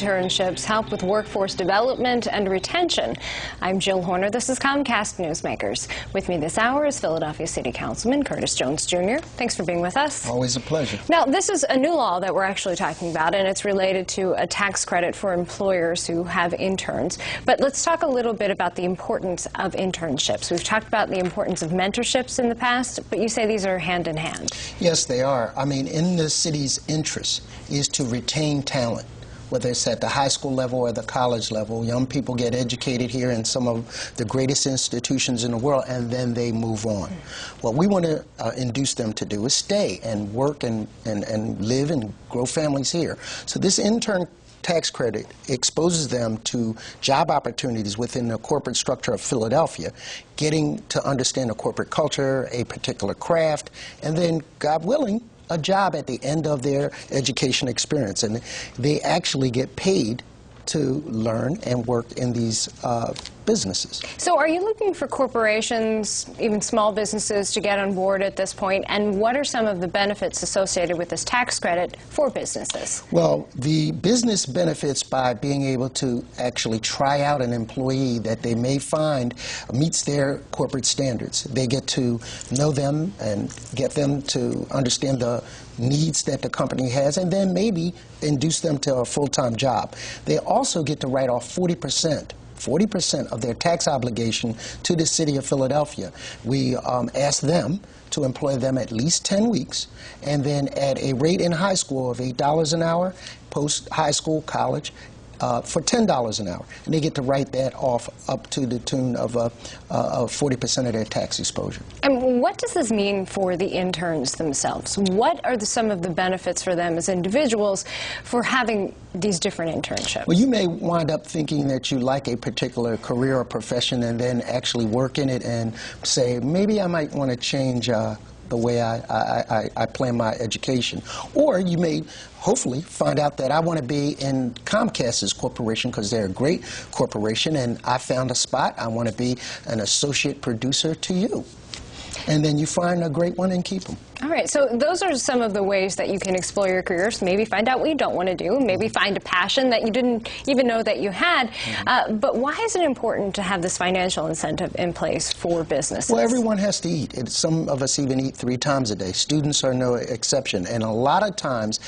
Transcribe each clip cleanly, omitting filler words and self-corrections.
internships help with workforce development and retention? I'm Jill Horner. This is Comcast Newsmakers. With me this hour is Philadelphia City Councilman Curtis Jones, Jr. Thanks for being with us. Always a pleasure. Now, this is a new law that we're actually talking about, and it's related to a tax credit for employers who have interns. But let's talk a little bit about the importance of internships. We've talked about the importance of mentorships in the past, but you say these are hand in hand. Yes, they are. I mean, in the city's interest is to retain talent, whether it's at the high school level or the college level. Young people get educated here in some of the greatest institutions in the world, and then they move on. What we want to induce them to do is stay and work and live and grow families here. So this intern tax credit exposes them to job opportunities within the corporate structure of Philadelphia, getting to understand the corporate culture, a particular craft, and then, God willing, a job at the end of their education experience. And they actually get paid to learn and work in these businesses. So are you looking for corporations, even small businesses, to get on board at this point? And what are some of the benefits associated with this tax credit for businesses? Well, the business benefits by being able to actually try out an employee that they may find meets their corporate standards. They get to know them and get them to understand the needs that the company has, and then maybe induce them to a full-time job. They also get to write off 40% of their tax obligation to the city of Philadelphia. We ask them to employ them at least 10 weeks, and then at a rate in high school of $8 an hour, post-high school, college, for $10 an hour. And they get to write that off up to the tune of 40% of their tax exposure. And what does this mean for the interns themselves? What are some of the benefits for them as individuals for having these different internships? Well, you may wind up thinking that you like a particular career or profession and then actually work in it and say, maybe I might want to change the way I plan my education. Or you may hopefully find out that I want to be in Comcast's corporation because they're a great corporation and I found a spot. I want to be an associate producer to you. And then you find a great one and keep them. All right, so those are some of the ways that you can explore your careers. Maybe find out what you don't want to do. Maybe find a passion that you didn't even know that you had. But why is it important to have this financial incentive in place for businesses? Well, everyone has to eat. Some of us even eat 3 times a day. Students are no exception. And a lot of times,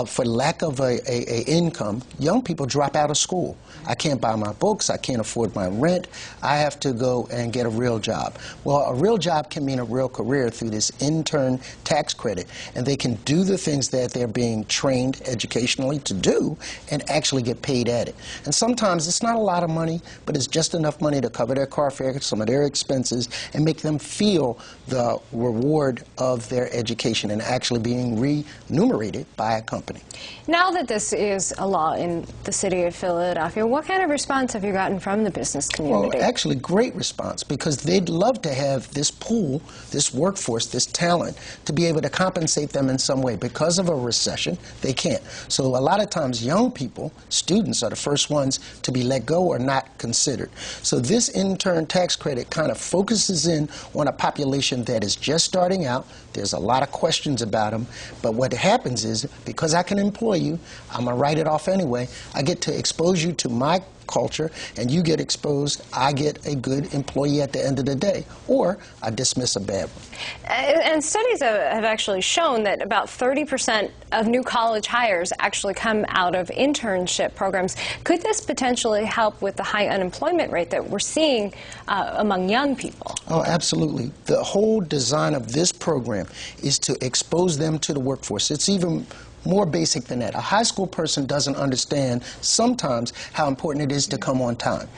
for lack of a income, young people drop out of school. I can't buy my books. I can't afford my rent. I have to go and get a real job. Well, a real job can mean a real career through this intern tax credit, and they can do the things that they're being trained educationally to do and actually get paid at it. And sometimes it's not a lot of money, but it's just enough money to cover their car fare, some of their expenses, and make them feel the reward of their education and actually being remunerated by a company. Now that this is a law in the city of Philadelphia, what kind of response have you gotten from the business community? Well, actually, great response, because they'd love to have this pool, this workforce, this talent, to be able to compensate them in some way. Because of a recession, they can't. So a lot of times young people, students, are the first ones to be let go or not considered. So this intern tax credit kind of focuses in on a population that is just starting out. There's a lot of questions about them, but what happens is, because I can employ you, I'm going to write it off anyway. I get to expose you to my culture, and you get exposed. I get a good employee at the end of the day, or I dismiss a bad one. And studies have actually shown that about 30% of new college hires actually come out of internship programs. Could this potentially help with the high unemployment rate that we're seeing among young people? Oh, absolutely. The whole design of this program is to expose them to the workforce. It's even more basic than that. A high school person doesn't understand sometimes how important it is to come on time,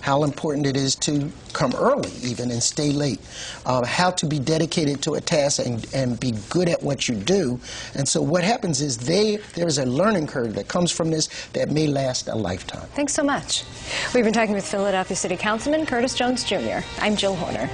how important it is to come early even and stay late, how to be dedicated to a task and be good at what you do. And so what happens is there's a learning curve that comes from this that may last a lifetime. Thanks so much. We've been talking with Philadelphia City Councilman Curtis Jones, Jr. I'm Jill Horner.